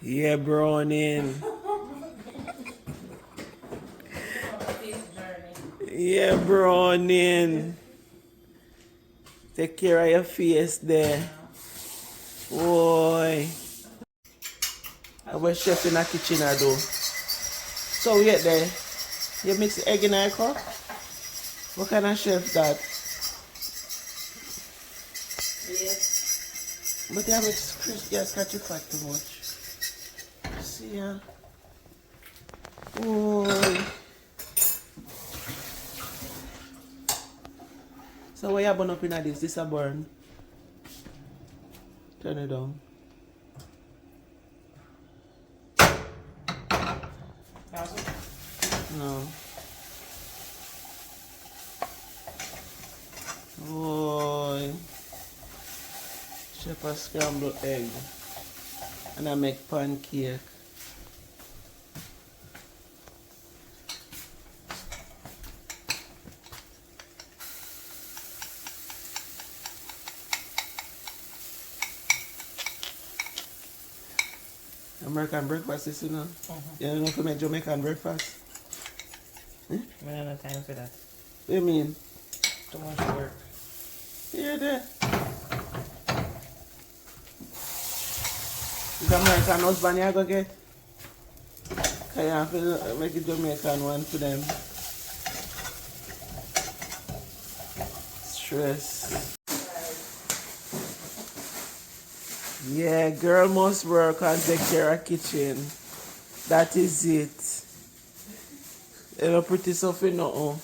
Yeah, Browning. Yeah, Browning. Take care of your face there. Boy. I was chef in the kitchen I do. So we get there. You mix egg in a cup? What kind of chef that? Yes. But you mix Chris just got you fat too much. See ya. Boy. So what you burn up in this? This a burn. Turn it down. No. Boy. Shepherd scrambled egg. And I make pancake. American breakfast is, you know. You don't know if you make Jamaican breakfast? I don't have time for that. What do you mean? Too much work. Here there. Is American husband you go get? Can you have to make a Jamaican one for them? Stress. Yeah, girl must work and take care of kitchen. That is it. You know, pretty stuff in nothing.